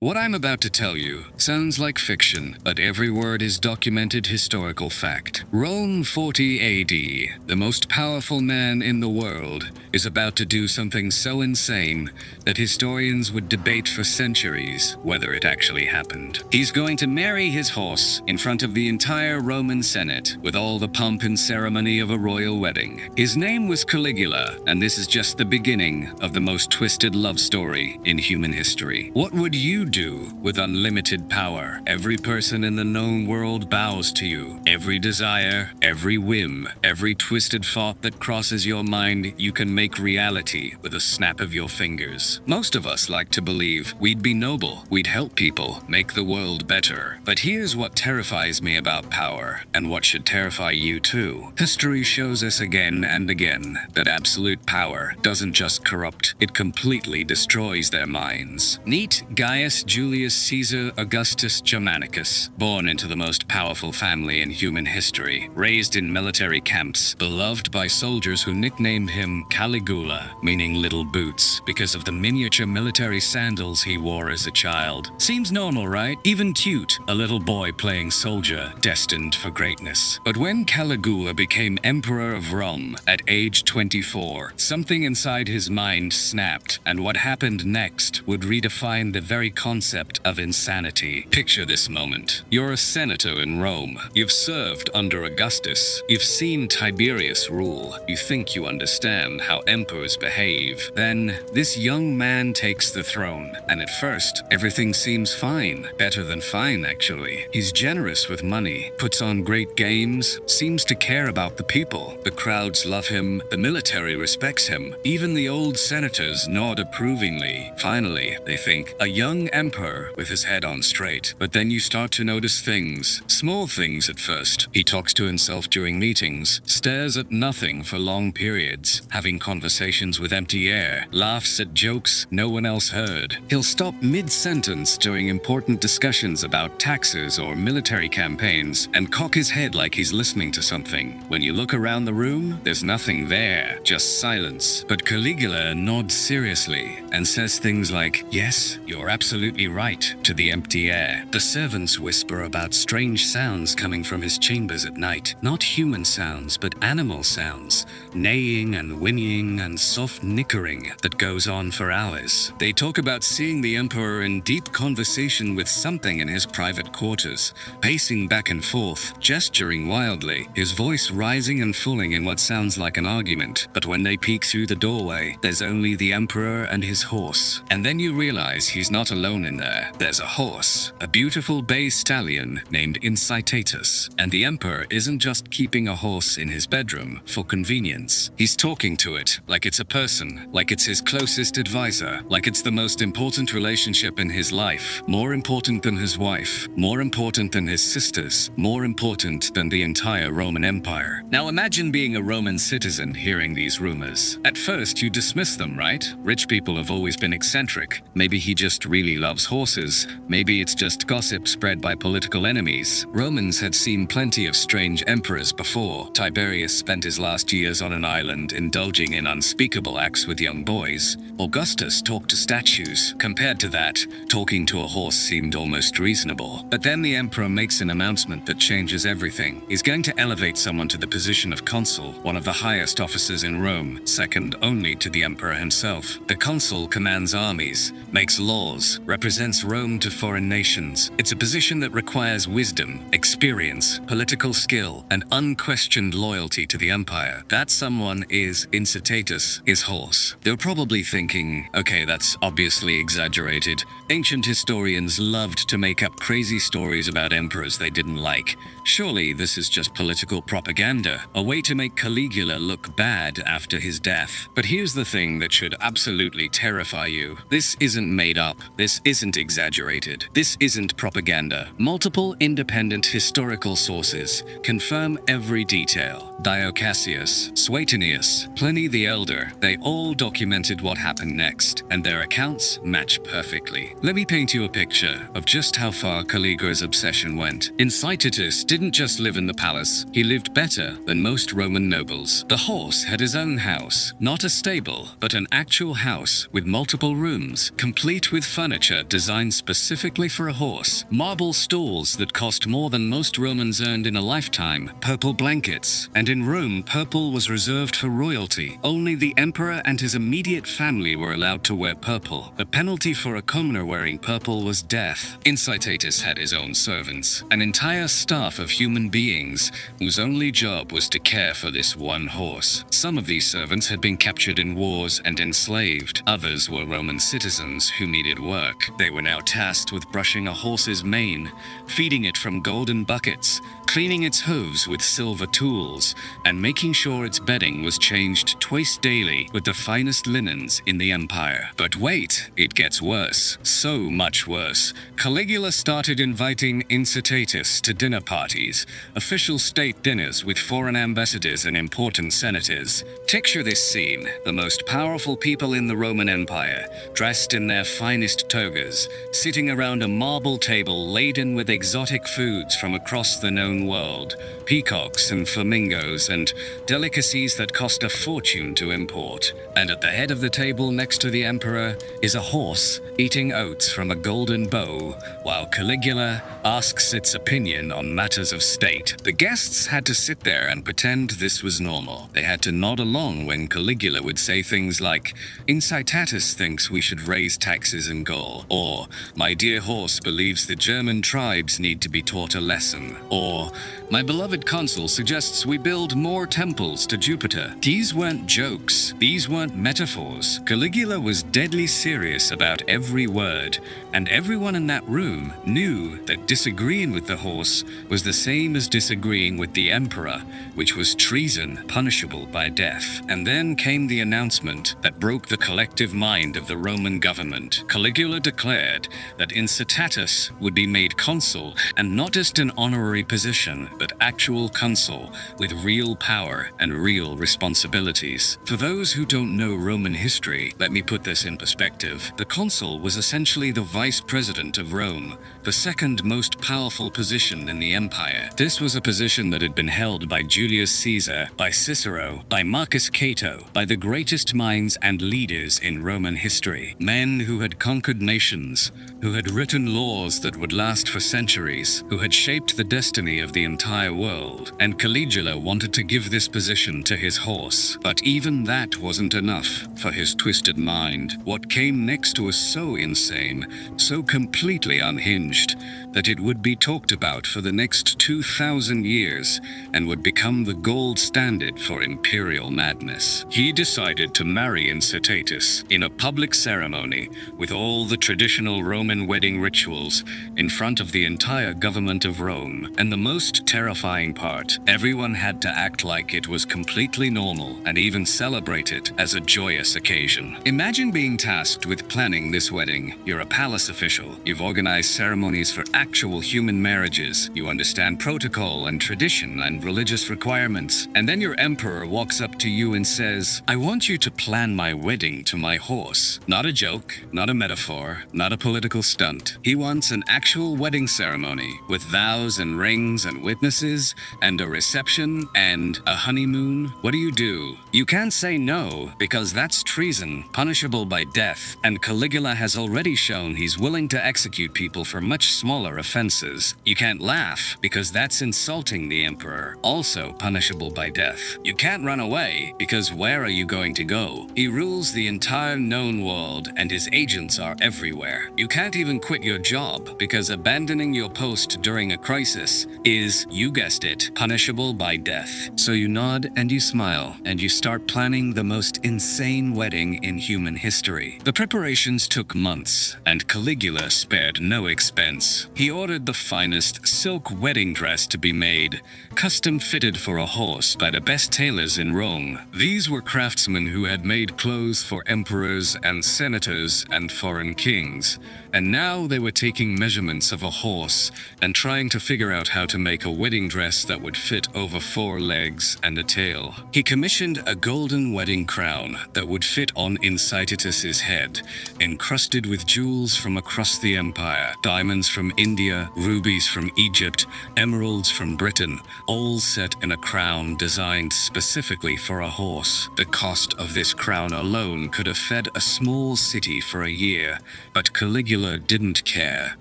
What I'm about to tell you sounds like fiction, but every word is documented historical fact. Rome 40 AD, the most powerful man in the world, is about to do something so insane that historians would debate for centuries whether it actually happened. He's going to marry his horse in front of the entire Roman Senate with all the pomp and ceremony of a royal wedding. His name was Caligula, and this is just the beginning of the most twisted love story in human history. What would you do with unlimited power? Every person in the known world bows to you. Every desire, every whim, every twisted thought that crosses your mind, you can make reality with a snap of your fingers. Most of us like to believe we'd be noble, we'd help people, make the world better. But here's what terrifies me about power, and what should terrify you too. History shows us again and again that absolute power doesn't just corrupt, it completely destroys their minds. Meet Gaius Julius Caesar Augustus Germanicus, born into the most powerful family in human history, raised in military camps, beloved by soldiers who nicknamed him Caligula, meaning little boots, because of the miniature military sandals he wore as a child. Seems normal, right? Even cute, a little boy playing soldier, destined for greatness. But when Caligula became emperor of Rome at age 24, something inside his mind snapped, and what happened next would redefine the very concept of insanity. Picture this moment. You're a senator in Rome. You've served under Augustus. You've seen Tiberius rule. You think you understand how emperors behave. Then, this young man takes the throne, and at first, everything seems fine. Better than fine, actually. He's generous with money, puts on great games, seems to care about the people. The crowds love him, the military respects him. Even the old senators nod approvingly. Finally, they think, a young emperor with his head on straight. But then you start to notice things. Small things at first. He talks to himself during meetings, stares at nothing for long periods, having conversations with empty air, laughs at jokes no one else heard. He'll stop mid-sentence during important discussions about taxes or military campaigns and cock his head like he's listening to something. When you look around the room, there's nothing there, just silence. But Caligula nods seriously and says things like, "Yes, you're absolutely right," to the empty air. The servants whisper about strange sounds coming from his chambers at night. Not human sounds, but animal sounds. Neighing and whinnying and soft nickering that goes on for hours. They talk about seeing the emperor in deep conversation with something in his private quarters, pacing back and forth, gesturing wildly, his voice rising and falling in what sounds like an argument. But when they peek through the doorway, there's only the emperor and his horse. And then you realize he's not alone in there. There's a horse, a beautiful bay stallion named Incitatus. And the emperor isn't just keeping a horse in his bedroom for convenience. He's talking to it like it's a person, like it's his closest advisor, like it's the most important relationship in his life. More important than his wife, more important than his sisters, more important than the entire Roman Empire. Now imagine being a Roman citizen hearing these rumors. At first you dismiss them, right? Rich people have always been eccentric. Maybe he just really loves horses. Maybe it's just gossip spread by political enemies. Romans had seen plenty of strange emperors before. Tiberius spent his last years on an island indulging in unspeakable acts with young boys. Augustus talked to statues. Compared to that, talking to a horse seemed almost reasonable. But then the emperor makes an announcement that changes everything. He's going to elevate someone to the position of consul, one of the highest officers in Rome, second only to the emperor himself. The consul commands armies, makes laws, represents Rome to foreign nations. It's a position that requires wisdom, experience, political skill, and unquestioned loyalty to the empire. That someone is Incitatus, his horse. They're probably thinking, okay, that's obviously exaggerated. Ancient historians loved to make up crazy stories about emperors they didn't like. Surely this is just political propaganda, a way to make Caligula look bad after his death. But here's the thing that should absolutely terrify you. This isn't made up. This isn't exaggerated. This isn't propaganda. Multiple independent historical sources confirm every detail. Dio Cassius, Suetonius, Pliny the Elder, they all documented what happened next, and their accounts match perfectly. Let me paint you a picture of just how far Caligula's obsession went. Incitatus didn't just live in the palace, he lived better than most Roman nobles. The horse had his own house, not a stable, but an actual house with multiple rooms, complete with furniture furniture designed specifically for a horse, marble stalls that cost more than most Romans earned in a lifetime, purple blankets, and in Rome, purple was reserved for royalty. Only the emperor and his immediate family were allowed to wear purple. The penalty for a commoner wearing purple was death. Incitatus had his own servants, an entire staff of human beings whose only job was to care for this one horse. Some of these servants had been captured in wars and enslaved. Others were Roman citizens who needed work. They were now tasked with brushing a horse's mane, feeding it from golden buckets, cleaning its hooves with silver tools, and making sure its bedding was changed twice daily with the finest linens in the empire. But wait, it gets worse. So much worse. Caligula started inviting Incitatus to dinner parties, official state dinners with foreign ambassadors and important senators. Picture this scene: the most powerful people in the Roman Empire, dressed in their finest togas, sitting around a marble table laden with exotic foods from across the known world, peacocks and flamingos and delicacies that cost a fortune to import. And at the head of the table next to the emperor is a horse eating oats from a golden bow, while Caligula asks its opinion on matters of state. The guests had to sit there and pretend this was normal. They had to nod along when Caligula would say things like, "Incitatus thinks we should raise taxes in Gaul," or "My dear horse believes the German tribes need to be taught a lesson," or "My beloved consul suggests we build more temples to Jupiter." These weren't jokes. These weren't metaphors. Caligula was deadly serious about every word, and everyone in that room knew that disagreeing with the horse was the same as disagreeing with the emperor, which was treason, punishable by death. And then came the announcement that broke the collective mind of the Roman government. Caligula declared that Incitatus would be made consul, and not just an honorary position, but actual consul with real power and real responsibilities. For those who don't know Roman history, let me put this in perspective. The consul was essentially the vice president of Rome, the second most powerful position in the empire. This was a position that had been held by Julius Caesar, by Cicero, by Marcus Cato, by the greatest minds and leaders in Roman history. Men who had conquered nations, who had written laws that would last for centuries, who had shaped the destiny of the entire world. And Caligula wanted to give this position to his horse. But even that wasn't enough for his twisted mind. What came next was so insane, so completely unhinged, that it would be talked about for the next 2,000 years and would become the gold standard for imperial madness. He decided to marry Incitatus in a public ceremony with all the traditional Roman wedding rituals in front of the entire government of Rome. And the most terrifying part, everyone had to act like it was completely normal and even celebrate it as a joyous occasion. Imagine being tasked with planning this wedding. You're a palace official. You've organized ceremonies for actual human marriages. You understand protocol and tradition and religious requirements. And then your emperor walks up to you and says, "I want you to plan my wedding to my horse." Not a joke, not a metaphor, not a political stunt. He wants an actual wedding ceremony with vows and rings and witnesses and a reception and a honeymoon. What do? You can't say no, because that's treason, punishable by death. And Caligula has already shown he's willing to execute people for much smaller offenses. You can't laugh, because that's insulting the emperor, also punishable by death. You can't run away, because where are you going to go? He rules the entire known world, and his agents are everywhere. You can't even quit your job, because abandoning your post during a crisis is, you guessed it, punishable by death. So you nod and you smile, and you start planning the most insane wedding in human history. The preparations took months, and Caligula spared no expense. He ordered the finest silk wedding dress to be made, custom fitted for a horse by the best tailors in Rome. These were craftsmen who had made clothes for emperors and senators and foreign kings, and now they were taking measurements of a horse and trying to figure out how to make a wedding dress that would fit over 4 legs and a tail. He commissioned a golden wedding crown that would fit on Incitatus's head, encrusted with jewels from across the empire, diamonds from India, rubies from Egypt, emeralds from Britain, all set in a crown designed specifically for a horse. The cost of this crown alone could have fed a small city for a year, But Caligula didn't care.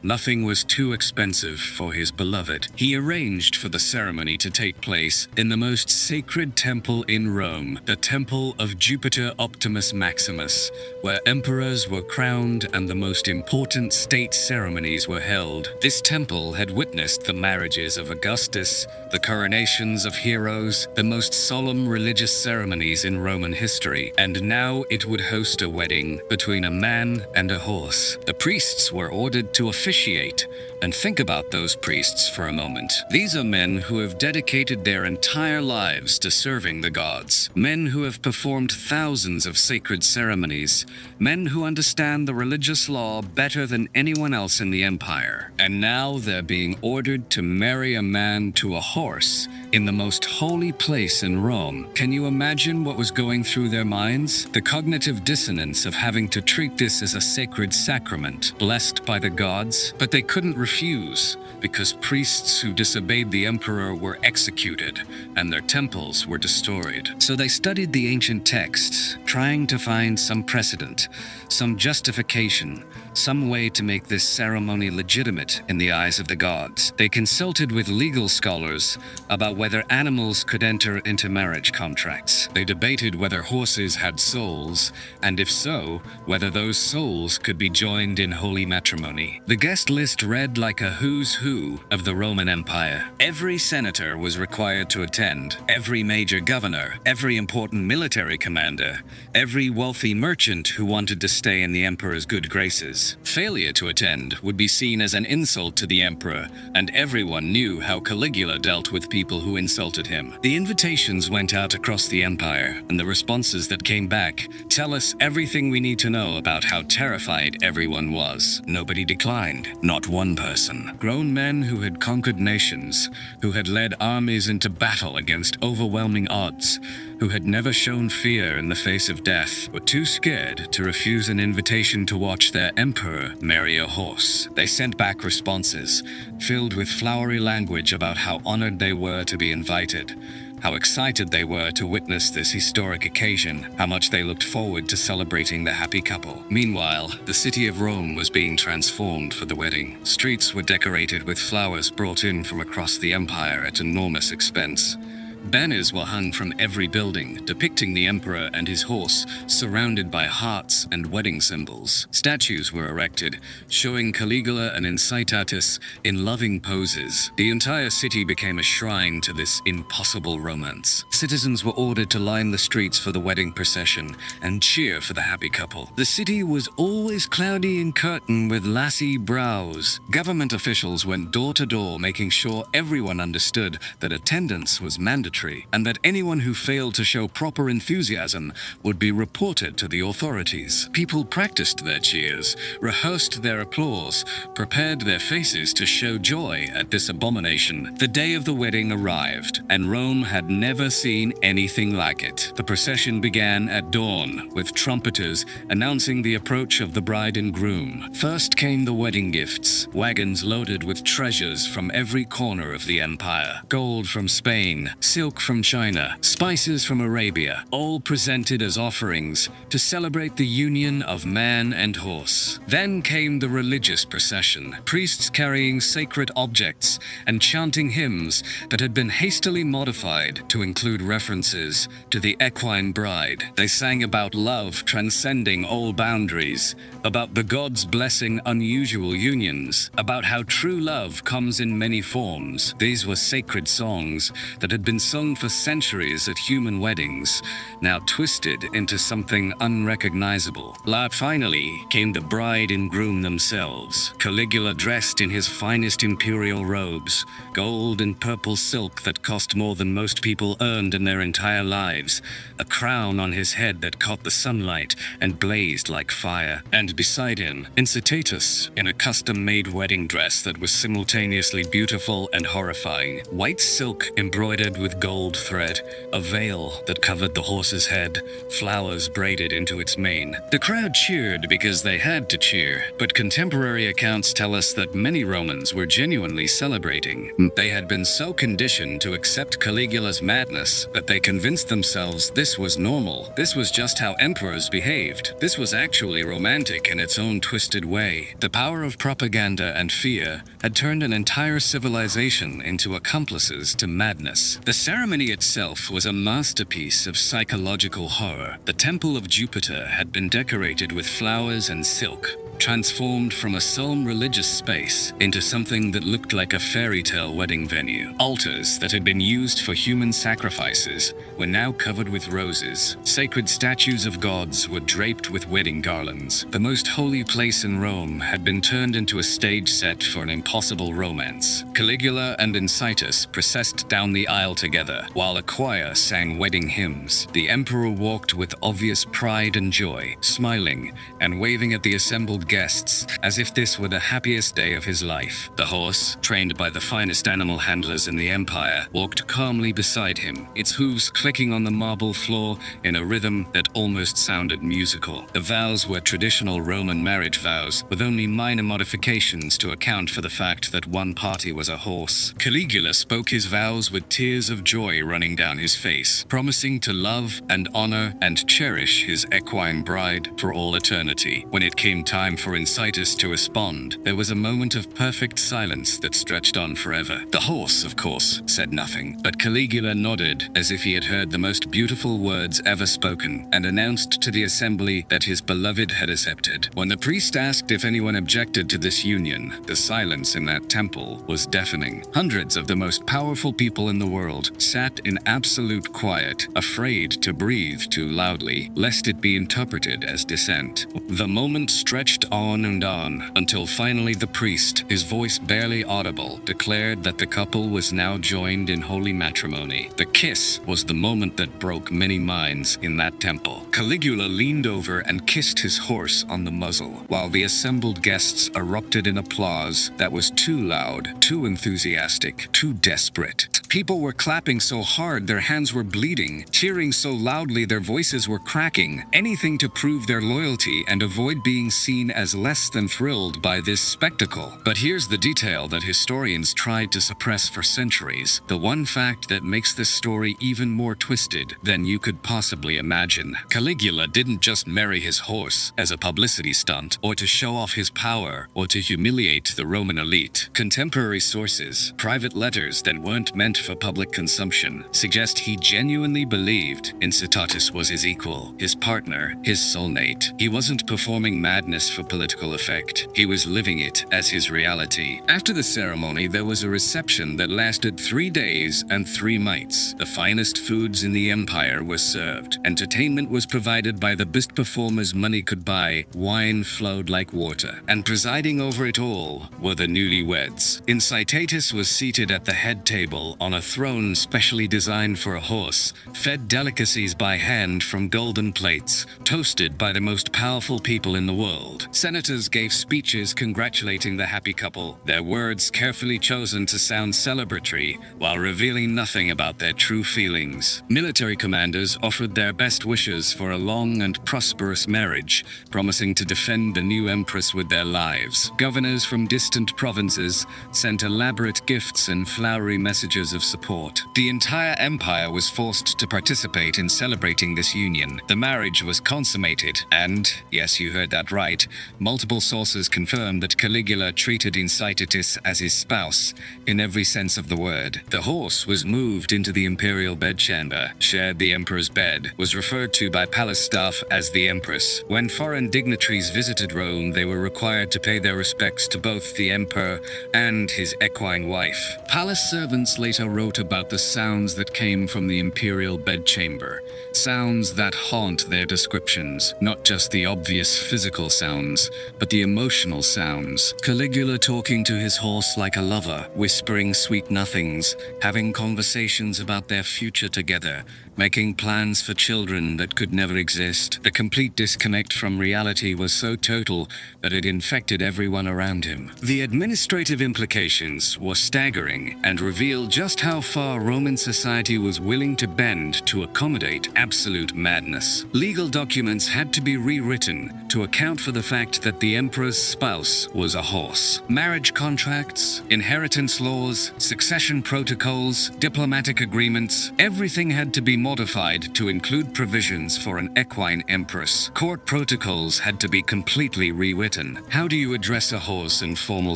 Nothing was too expensive for his beloved. He arranged for the ceremony to take place in the most sacred temple in Rome, the Temple of Jupiter Optimus Maximus, where emperors were crowned and the most important state ceremonies were held. This temple had witnessed the marriages of Augustus, the coronations of heroes, the most solemn religious ceremonies in Roman history, and now it would host a wedding between a man and a horse. The priests were ordered to officiate, and think about those priests for a moment. These are men who have dedicated their entire lives to serving the gods, men who have performed thousands of sacred ceremonies, men who understand the religious law better than anyone else in the empire. And now they're being ordered to marry a man to a horse in the most holy place in Rome. Can you imagine what was going through their minds? The cognitive dissonance of having to treat this as a sacred sacrament, blessed by the gods, but they couldn't refuse, because priests who disobeyed the emperor were executed, and their temples were destroyed. So they studied the ancient texts, trying to find some precedent, some justification, some way to make this ceremony legitimate in the eyes of the gods. They consulted with legal scholars about whether animals could enter into marriage contracts. They debated whether horses had souls, and if so, whether those souls could be joined in holy matrimony. The guest list read like a who's who of the Roman Empire. Every senator was required to attend, every major governor, every important military commander, every wealthy merchant who wanted to stay in the emperor's good graces. Failure to attend would be seen as an insult to the emperor, and everyone knew how Caligula dealt with people who insulted him. The invitations went out across the empire, and the responses that came back tell us everything we need to know about how terrified everyone was. Nobody declined, not one person. Grown men who had conquered nations, who had led armies into battle against overwhelming odds, who had never shown fear in the face of death, were too scared to refuse an invitation to watch their emperor marry a horse. They sent back responses, filled with flowery language about how honored they were to be invited, how excited they were to witness this historic occasion, how much they looked forward to celebrating the happy couple. Meanwhile, the city of Rome was being transformed for the wedding. Streets were decorated with flowers brought in from across the empire at enormous expense. Banners were hung from every building, depicting the emperor and his horse, surrounded by hearts and wedding symbols. Statues were erected, showing Caligula and Incitatus in loving poses. The entire city became a shrine to this impossible romance. Citizens were ordered to line the streets for the wedding procession and cheer for the happy couple. The city was always cloudy and curtained with lassie brows. Government officials went door to door, making sure everyone understood that attendance was mandatory, and that anyone who failed to show proper enthusiasm would be reported to the authorities. People practiced their cheers, rehearsed their applause, prepared their faces to show joy at this abomination. The day of the wedding arrived, and Rome had never seen anything like it. The procession began at dawn, with trumpeters announcing the approach of the bride and groom. First came the wedding gifts, wagons loaded with treasures from every corner of the empire. Gold from Spain, silk from China, spices from Arabia, all presented as offerings to celebrate the union of man and horse. Then came the religious procession, priests carrying sacred objects and chanting hymns that had been hastily modified to include references to the equine bride. They sang about love transcending all boundaries, about the gods blessing unusual unions, about how true love comes in many forms. These were sacred songs that had been sung for centuries at human weddings, now twisted into something unrecognizable. Finally came the bride and groom themselves. Caligula dressed in his finest imperial robes, gold and purple silk that cost more than most people earned in their entire lives, a crown on his head that caught the sunlight and blazed like fire, and beside him, Incitatus, in a custom-made wedding dress that was simultaneously beautiful and horrifying. White silk embroidered with of gold thread, a veil that covered the horse's head, flowers braided into its mane. The crowd cheered because they had to cheer, but contemporary accounts tell us that many Romans were genuinely celebrating. They had been so conditioned to accept Caligula's madness that they convinced themselves this was normal. This was just how emperors behaved. This was actually romantic in its own twisted way. The power of propaganda and fear had turned an entire civilization into accomplices to madness. The ceremony itself was a masterpiece of psychological horror. The Temple of Jupiter had been decorated with flowers and silk, transformed from a solemn religious space into something that looked like a fairy tale wedding venue. Altars that had been used for human sacrifices were now covered with roses. Sacred statues of gods were draped with wedding garlands. The most holy place in Rome had been turned into a stage set for an impossible romance. Caligula and Incitus processed down the aisle together, while a choir sang wedding hymns. The emperor walked with obvious pride and joy, smiling and waving at the assembled guests as if this were the happiest day of his life. The horse, trained by the finest animal handlers in the empire, walked calmly beside him, its hooves clicking on the marble floor in a rhythm that almost sounded musical. The vows were traditional Roman marriage vows, with only minor modifications to account for the fact that one party was a horse. Caligula spoke his vows with tears of joy running down his face, promising to love and honor and cherish his equine bride for all eternity. When it came time for Incitus to respond, there was a moment of perfect silence that stretched on forever. The horse, of course, said nothing, but Caligula nodded as if he had heard the most beautiful words ever spoken, and announced to the assembly that his beloved had accepted. When the priest asked if anyone objected to this union, the silence in that temple was deafening. Hundreds of the most powerful people in the world sat in absolute quiet, afraid to breathe too loudly, lest it be interpreted as dissent. The moment stretched on and on, until finally the priest, his voice barely audible, declared that the couple was now joined in holy matrimony. The kiss was the moment that broke many minds in that temple. Caligula leaned over and kissed his horse on the muzzle, while the assembled guests erupted in applause that was too loud, too enthusiastic, too desperate. People were clapping so hard their hands were bleeding, cheering so loudly their voices were cracking, anything to prove their loyalty and avoid being seen as less than thrilled by this spectacle. But here's the detail that historians tried to suppress for centuries, the one fact that makes this story even more twisted than you could possibly imagine. Caligula didn't just marry his horse as a publicity stunt, or to show off his power, or to humiliate the Roman elite. Contemporary sources, private letters that weren't meant for public consumption, suggest he genuinely believed Incitatus was his equal, his partner, his soulmate. He wasn't performing madness for political effect. He was living it as his reality. After the ceremony, there was a reception that lasted 3 days and 3 nights. The finest foods in the empire were served. Entertainment was provided by the best performers money could buy. Wine flowed like water. And presiding over it all were the newlyweds. Incitatus was seated at the head table on a throne specially designed for a horse, fed delicacies by hand from golden plates, toasted by the most powerful people in the world. Senators gave speeches congratulating the happy couple, their words carefully chosen to sound celebratory while revealing nothing about their true feelings. Military commanders offered their best wishes for a long and prosperous marriage, promising to defend the new empress with their lives. Governors from distant provinces sent elaborate gifts and flowery messages of support. The entire empire was forced to participate in celebrating this union. The marriage was consummated, and, yes, you heard that right, multiple sources confirm that Caligula treated Incitatus as his spouse in every sense of the word. The horse was moved into the imperial bedchamber, shared the emperor's bed, was referred to by palace staff as the empress. When foreign dignitaries visited Rome, they were required to pay their respects to both the emperor and his equine wife. Palace servants later wrote about the sounds that came from the imperial bedchamber, sounds that haunt their descriptions, not just the obvious physical sounds, but the emotional sounds. Caligula talking to his horse like a lover, whispering sweet nothings, having conversations about their future together, making plans for children that could never exist. The complete disconnect from reality was so total that it infected everyone around him. The administrative implications were staggering and revealed just how far Roman society was willing to bend to accommodate absolute madness. Legal documents had to be rewritten to account for the fact that the emperor's spouse was a horse. Marriage contracts, inheritance laws, succession protocols, diplomatic agreements, everything had to be modified to include provisions for an equine empress. Court protocols had to be completely rewritten. How do you address a horse in formal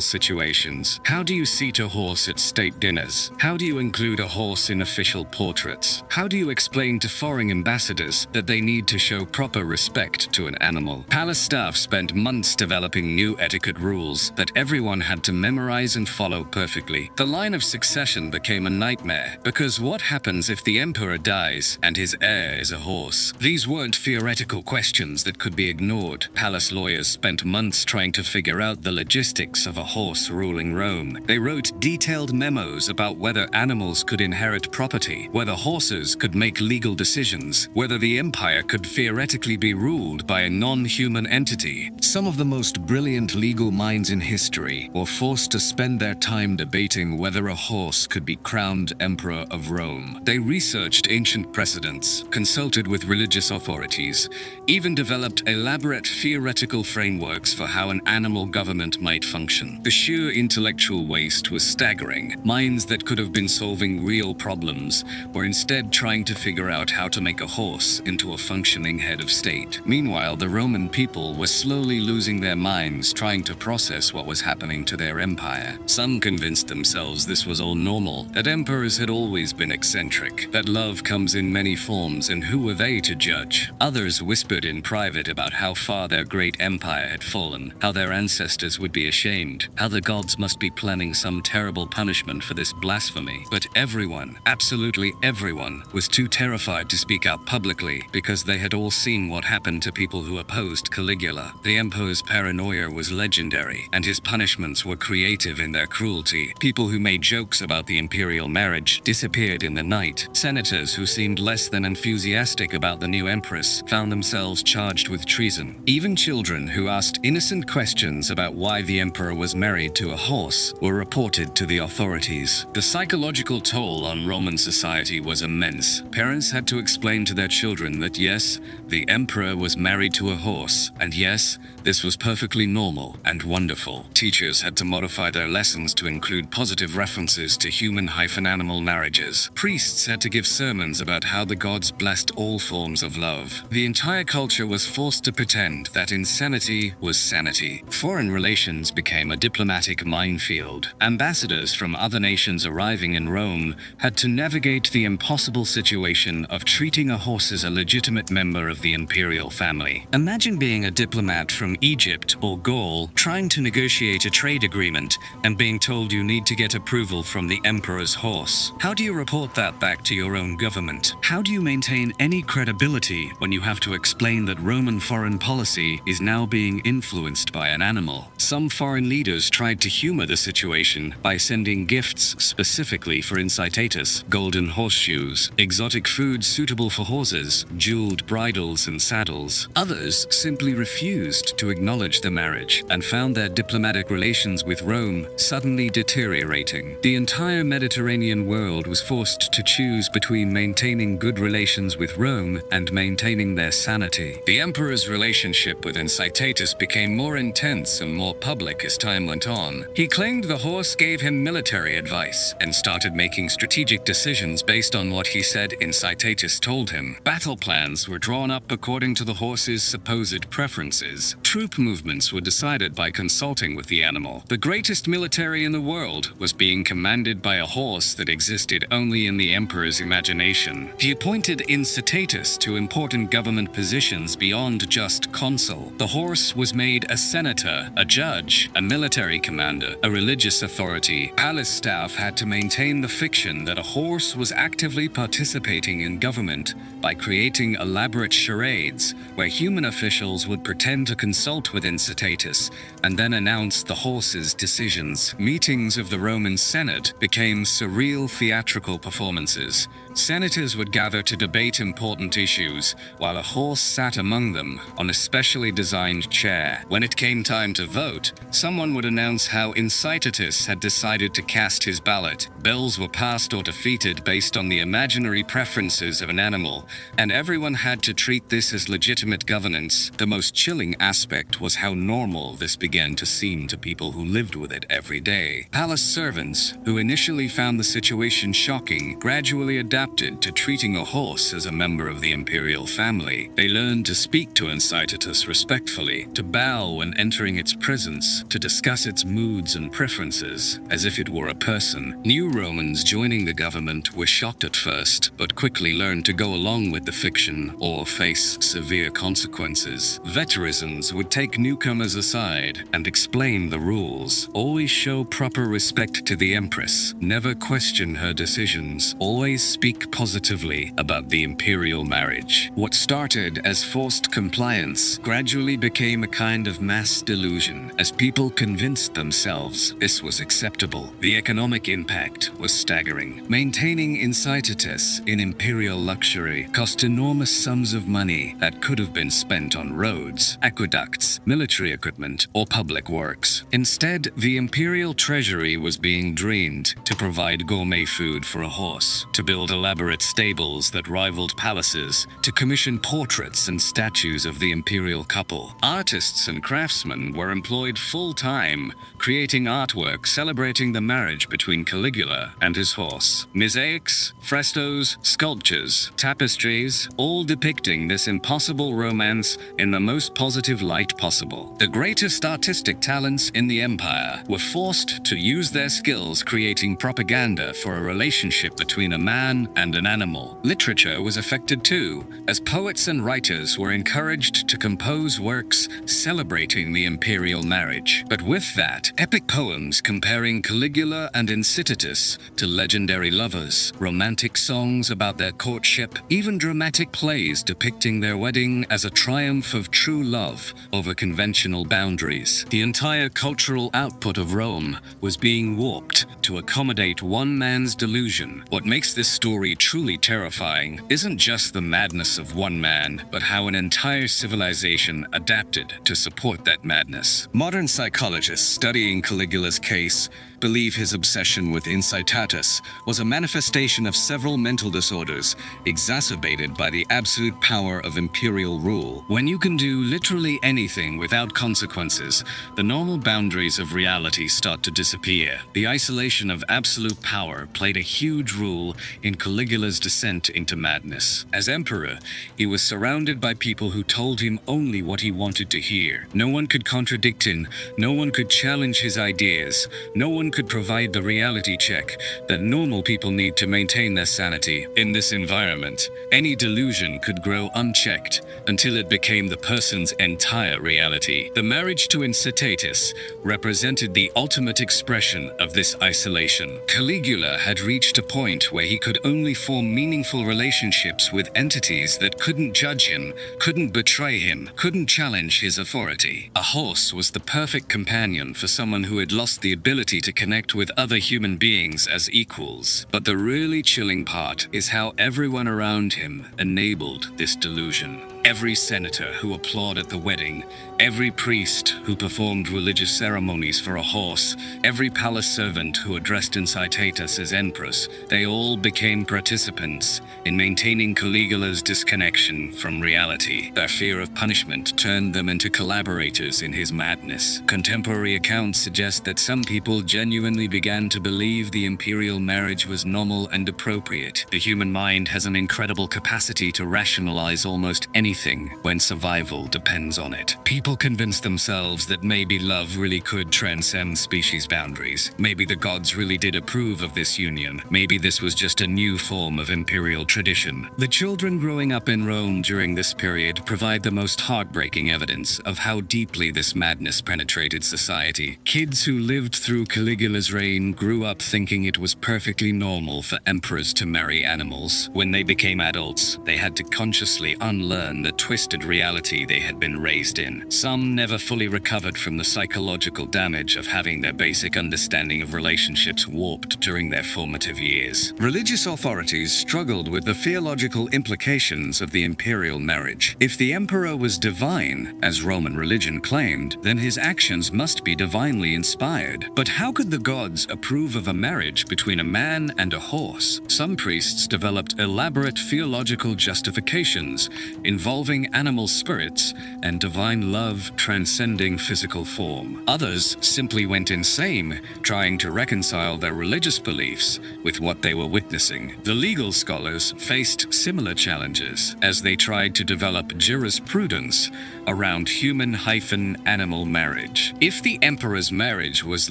situations? How do you seat a horse at state dinners? How do you include a horse in official portraits? How do you explain to foreign ambassadors that they need to show proper respect to an animal? Palace staff spent months developing new etiquette rules that everyone had to memorize and follow perfectly. The line of succession became a nightmare, because what happens if the emperor dies and his heir is a horse? These weren't theoretical questions that could be ignored. Palace lawyers spent months trying to figure out the logistics of a horse ruling Rome. They wrote detailed memos about whether animals could inherit property, whether horses could make legal decisions, whether the empire could theoretically be ruled by a non-human entity. Some of the most brilliant legal minds in history were forced to spend their time debating whether a horse could be crowned emperor of Rome. They researched ancient precedents, consulted with religious authorities, even developed elaborate theoretical frameworks for how an animal government might function. The sheer intellectual waste was staggering. Minds that could have been solving real problems were instead trying to figure out how to make a horse into a functioning head of state. Meanwhile, the Roman people were slowly losing their minds trying to process what was happening to their empire. Some convinced themselves this was all normal, that emperors had always been eccentric, that love comes in many forms and who were they to judge? Others whispered in private about how far their great empire had fallen, how their ancestors would be ashamed, how the gods must be planning some terrible punishment for this blasphemy. But everyone, absolutely everyone, was too terrified to speak out publicly because they had all seen what happened to people who opposed Caligula. The emperor's paranoia was legendary, and his punishments were creative in their cruelty. People who made jokes about the imperial marriage disappeared in the night. Senators who seemed less than enthusiastic about the new empress found themselves charged with treason. Even children who asked innocent questions about why the emperor was married to a horse were reported to the authorities. The psychological toll on Roman society was immense. Parents had to explain to their children that yes, the emperor was married to a horse, and yes, this was perfectly normal and wonderful. Teachers had to modify their lessons to include positive references to human-animal marriages. Priests had to give sermons about how the gods blessed all forms of love. The entire culture was forced to pretend that insanity was sanity. Foreign relations became a diplomatic minefield. Ambassadors from other nations arriving in Rome had to navigate the impossible situation of treating a horse as a legitimate member of the imperial family. Imagine being a diplomat from Egypt or Gaul trying to negotiate a trade agreement and being told you need to get approval from the emperor's horse. How do you report that back to your own government? How do you maintain any credibility when you have to explain that Roman foreign policy is now being influenced by an animal? Some foreign leaders tried to humor the situation by sending gifts specifically for incitatus, golden horseshoes, exotic foods suitable for horses, jeweled bridles and saddles. Others simply refused to acknowledge the marriage and found their diplomatic relations with Rome suddenly deteriorating. The entire Mediterranean world was forced to choose between maintaining good relations with Rome and maintaining their sanity. The emperor's relationship with Incitatus became more intense and more public as time went on. He claimed the horse gave him military advice and started making strategic decisions based on what he said Incitatus told him. Battle plans were drawn up according to the horse's supposed preferences. Troop movements were decided by consulting with the animal. The greatest military in the world was being commanded by a horse that existed only in the emperor's imagination. He appointed Incitatus to important government positions beyond just consul. The horse was made a senator, a judge, a military commander, a religious authority. Palace staff had to maintain the fiction that a horse was actively participating in government by creating elaborate charades where human officials would pretend to consult with Incitatus and then announce the horse's decisions. Meetings of the Roman Senate became surreal theatrical performances, Senators would gather to debate important issues, while a horse sat among them on a specially designed chair. When it came time to vote, someone would announce how Incitatus had decided to cast his ballot. Bills were passed or defeated based on the imaginary preferences of an animal, and everyone had to treat this as legitimate governance. The most chilling aspect was how normal this began to seem to people who lived with it every day. Palace servants, who initially found the situation shocking, gradually adapted to treating a horse as a member of the imperial family. They learned to speak to Incitatus respectfully, to bow when entering its presence, to discuss its moods and preferences as if it were a person. New Romans joining the government were shocked at first, but quickly learned to go along with the fiction or face severe consequences. Veterans would take newcomers aside and explain the rules. Always show proper respect to the empress. Never question her decisions. Always speak positively about the imperial marriage. What started as forced compliance gradually became a kind of mass delusion as people convinced themselves this was acceptable. The economic impact was staggering. Maintaining Incitatus in imperial luxury cost enormous sums of money that could have been spent on roads, aqueducts, military equipment, or public works. Instead, the imperial treasury was being drained to provide gourmet food for a horse, to build elaborate stables that rivaled palaces, to commission portraits and statues of the imperial couple. Artists and craftsmen were employed full-time, creating artwork celebrating the marriage between Caligula and his horse. Mosaics, frescoes, sculptures, tapestries, all depicting this impossible romance in the most positive light possible. The greatest artistic talents in the empire were forced to use their skills creating propaganda for a relationship between a man and an animal. Literature was affected too, as poets and writers were encouraged to compose works celebrating the imperial marriage. But with that, epic poems comparing Caligula and Incitatus to legendary lovers, romantic songs about their courtship, even dramatic plays depicting their wedding as a triumph of true love over conventional boundaries. The entire cultural output of Rome was being warped to accommodate one man's delusion. What makes this story truly terrifying isn't just the madness of one man, but how an entire civilization adapted to support that madness. Modern psychologists studying Caligula's case believe his obsession with Incitatus was a manifestation of several mental disorders exacerbated by the absolute power of imperial rule. When you can do literally anything without consequences, the normal boundaries of reality start to disappear. The isolation of absolute power played a huge role in Caligula's descent into madness. As emperor, he was surrounded by people who told him only what he wanted to hear. No one could contradict him, no one could challenge his ideas, no one could provide the reality check that normal people need to maintain their sanity. In this environment, any delusion could grow unchecked until it became the person's entire reality. The marriage to Incitatus represented the ultimate expression of this isolation. Caligula had reached a point where he could only form meaningful relationships with entities that couldn't judge him, couldn't betray him, couldn't challenge his authority. A horse was the perfect companion for someone who had lost the ability to connect with other human beings as equals. But the really chilling part is how everyone around him enabled this delusion. Every senator who applauded the wedding, every priest who performed religious ceremonies for a horse, every palace servant who addressed Incitatus as empress, they all became participants in maintaining Caligula's disconnection from reality. Their fear of punishment turned them into collaborators in his madness. Contemporary accounts suggest that some people genuinely began to believe the imperial marriage was normal and appropriate. The human mind has an incredible capacity to rationalize almost anything when survival depends on it. People convince themselves that maybe love really could transcend species boundaries. Maybe the gods really did approve of this union. Maybe this was just a new form of imperial tradition. The children growing up in Rome during this period provide the most heartbreaking evidence of how deeply this madness penetrated society. Kids who lived through Caligula's reign grew up thinking it was perfectly normal for emperors to marry animals. When they became adults, they had to consciously unlearn the twisted reality they had been raised in. Some never fully recovered from the psychological damage of having their basic understanding of relationships warped during their formative years. Religious authorities struggled with the theological implications of the imperial marriage. If the emperor was divine, as Roman religion claimed, then his actions must be divinely inspired. But how could the gods approve of a marriage between a man and a horse? Some priests developed elaborate theological justifications involving animal spirits and divine love transcending physical form. Others simply went insane, trying to reconcile their religious beliefs with what they were witnessing. The legal scholars faced similar challenges as they tried to develop jurisprudence around human-animal marriage. If the emperor's marriage was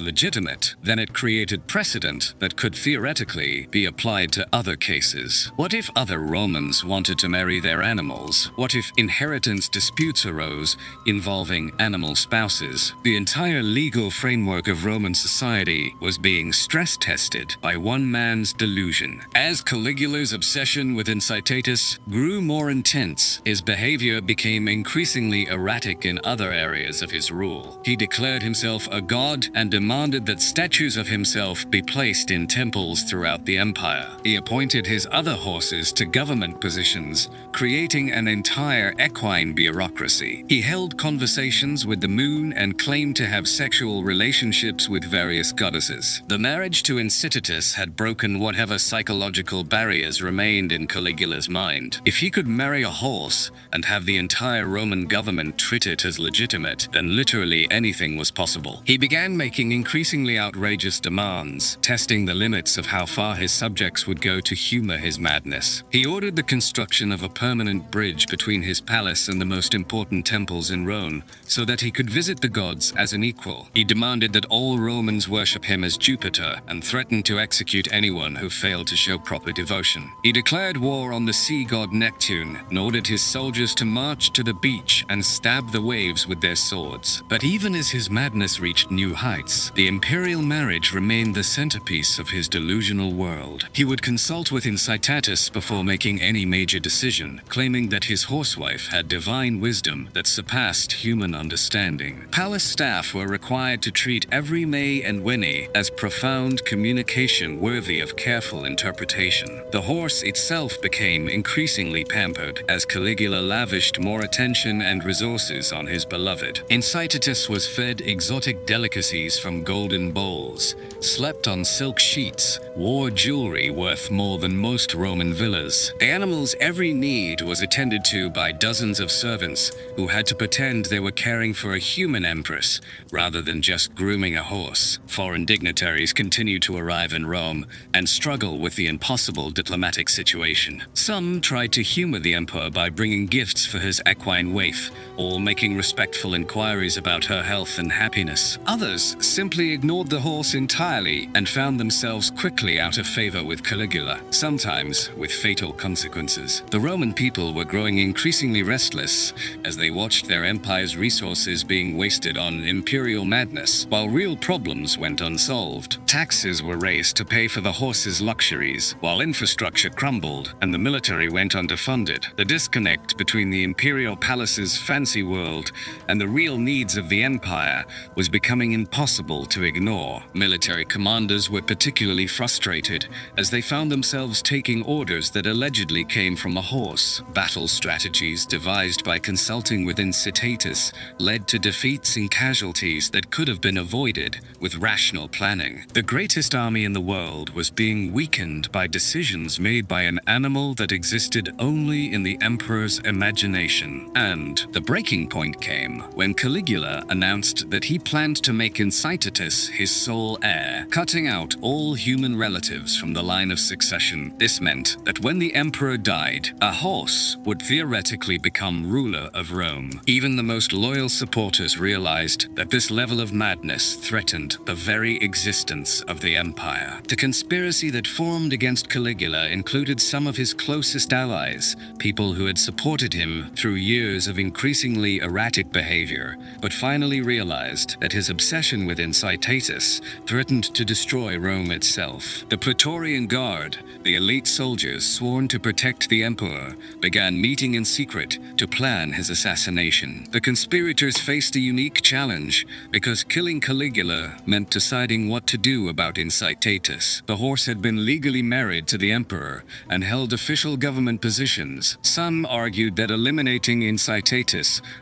legitimate, then it created precedent that could theoretically be applied to other cases. What if other Romans wanted to marry their animals? What if inheritance disputes arose involving animal spouses? The entire legal framework of Roman society was being stress-tested by one man's delusion. As Caligula's obsession with Incitatus grew more intense, his behavior became increasingly erratic in other areas of his rule. He declared himself a god and demanded that statues of himself be placed in temples throughout the empire. He appointed his other horses to government positions, creating an entire equine bureaucracy. He held conversations with the moon and claimed to have sexual relationships with various goddesses. The marriage to Incitatus had broken whatever psychological barriers remained in Caligula's mind. If he could marry a horse and have the entire Roman government treat it as legitimate, then literally anything was possible. He began making increasingly outrageous demands, testing the limits of how far his subjects would go to humor his madness. He ordered the construction of a permanent bridge between his palace and the most important temples in Rome, so that he could visit the gods as an equal. He demanded that all Romans worship him as Jupiter and threatened to execute anyone who failed to show proper devotion. He declared war on the sea god Neptune and ordered his soldiers to march to the beach and stab the waves with their swords. But even as his madness reached new heights, the imperial marriage remained the centerpiece of his delusional world. He would consult with Incitatus before making any major decision, claiming that his horsewife had divine wisdom that surpassed human understanding. Palace staff were required to treat every May and Winnie as profound communication worthy of careful interpretation. The horse itself became increasingly pampered as Caligula lavished more attention and resources on his beloved. Incitatus was fed exotic delicacies from golden bowls, slept on silk sheets, wore jewelry worth more than most Roman villas. The animal's every need was attended to by dozens of servants who had to pretend they were caring for a human empress rather than just grooming a horse. Foreign dignitaries continued to arrive in Rome and struggle with the impossible diplomatic situation. Some tried to humor the emperor by bringing gifts for his equine waif or making respectful inquiries about her health and happiness. Others simply ignored the horse entirely and found themselves quickly out of favor with Caligula, sometimes with fatal consequences. The Roman people were growing increasingly restless as they watched their empire's resources being wasted on imperial madness, while real problems went unsolved. Taxes were raised to pay for the horse's luxuries, while infrastructure crumbled and the military went underfunded. The disconnect between the imperial palace's fancy world and the real needs of the empire was becoming impossible to ignore. Military commanders were particularly frustrated as they found themselves taking orders that allegedly came from a horse. Battle strategies devised by consulting with Incitatus led to defeats and casualties that could have been avoided with rational planning. The greatest army in the world was being weakened by decisions made by an animal that existed only in the emperor's imagination. And the breaking point came when Caligula announced that he planned to make Incitatus his sole heir, cutting out all human relatives from the line of succession. This meant that when the emperor died, a horse would theoretically become ruler of Rome. Even the most loyal supporters realized that this level of madness threatened the very existence of the empire. The conspiracy that formed against Caligula included some of his closest allies, people who had supported him through years of incredible increasingly erratic behavior, but finally realized that his obsession with incitatus threatened to destroy Rome itself. The Praetorian Guard, the elite soldiers sworn to protect the emperor, began meeting in secret to plan his assassination. The conspirators faced a unique challenge because killing Caligula meant deciding what to do about incitatus. The horse had been legally married to the emperor and held official government positions. Some argued that eliminating incitatus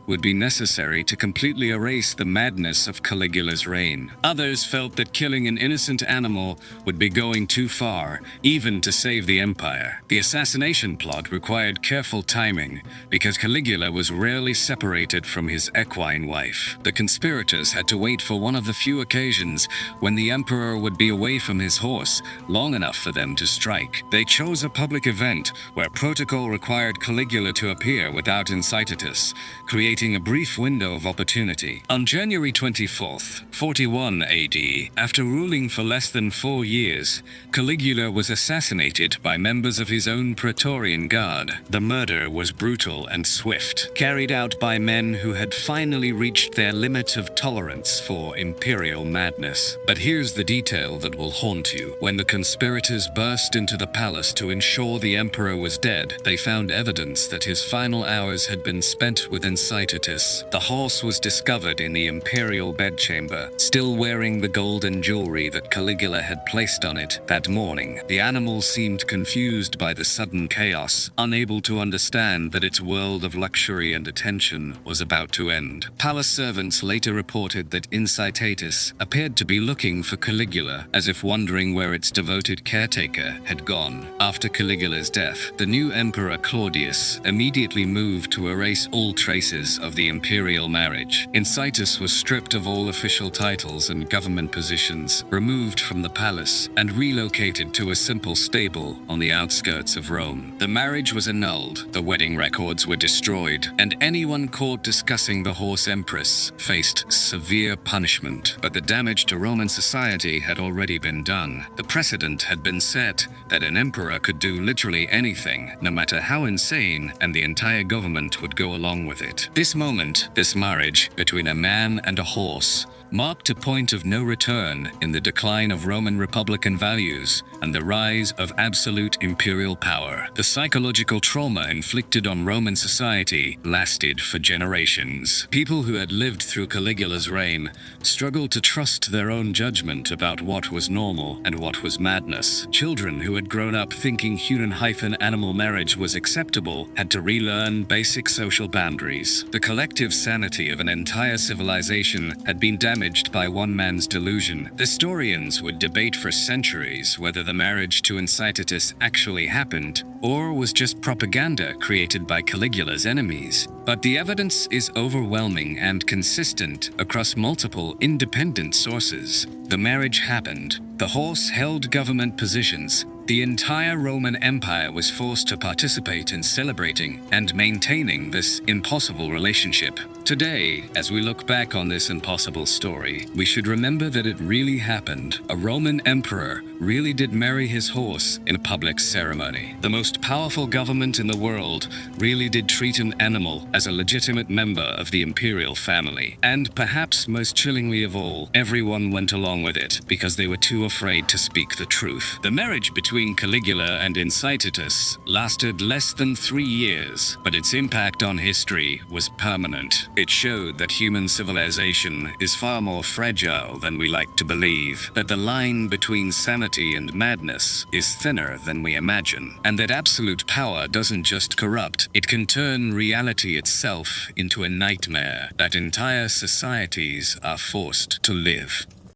would be necessary to completely erase the madness of Caligula's reign. Others felt that killing an innocent animal would be going too far, even to save the empire. The assassination plot required careful timing because Caligula was rarely separated from his equine wife. The conspirators had to wait for one of the few occasions when the emperor would be away from his horse long enough for them to strike. They chose a public event where protocol required Caligula to appear without incitatus, creating a brief window of opportunity. On January 24th, 41 AD, after ruling for less than 4 years, Caligula was assassinated by members of his own Praetorian Guard. The murder was brutal and swift, carried out by men who had finally reached their limit of tolerance for imperial madness. But here's the detail that will haunt you. When the conspirators burst into the palace to ensure the emperor was dead, they found evidence that his final hours had been spent with incitatus. The horse was discovered in the imperial bedchamber, still wearing the golden jewelry that Caligula had placed on it that morning. The animal seemed confused by the sudden chaos, unable to understand that its world of luxury and attention was about to end. Palace servants later reported that incitatus appeared to be looking for Caligula, as if wondering where its devoted caretaker had gone. After Caligula's death, the new emperor Claudius immediately moved to erase all traces of the imperial marriage. Incitatus was stripped of all official titles and government positions, removed from the palace, and relocated to a simple stable on the outskirts of Rome. The marriage was annulled, the wedding records were destroyed, and anyone caught discussing the horse empress faced severe punishment. But the damage to Roman society had already been done. The precedent had been set that an emperor could do literally anything, no matter how insane, and the entire government would go along with it. This moment, this marriage between a man and a horse, marked a point of no return in the decline of Roman Republican values and the rise of absolute imperial power. The psychological trauma inflicted on Roman society lasted for generations. People who had lived through Caligula's reign struggled to trust their own judgment about what was normal and what was madness. Children who had grown up thinking human-animal marriage was acceptable had to relearn basic social boundaries. The collective sanity of an entire civilization had been damaged by one man's delusion. Historians would debate for centuries whether the marriage to incitatus actually happened or was just propaganda created by Caligula's enemies. But the evidence is overwhelming and consistent across multiple independent sources. The marriage happened. The horse held government positions. The entire Roman Empire was forced to participate in celebrating and maintaining this impossible relationship. Today, as we look back on this impossible story, we should remember that it really happened. A Roman emperor really did marry his horse in a public ceremony. The most powerful government in the world really did treat an animal as a legitimate member of the imperial family. And perhaps most chillingly of all, everyone went along with it because they were too afraid to speak the truth. The marriage between Caligula and Incitatus lasted less than 3 years, but its impact on history was permanent. It showed that human civilization is far more fragile than we like to believe, that the line between sanity and madness is thinner than we imagine, and that absolute power doesn't just corrupt, it can turn reality itself into a nightmare that entire societies are forced to live.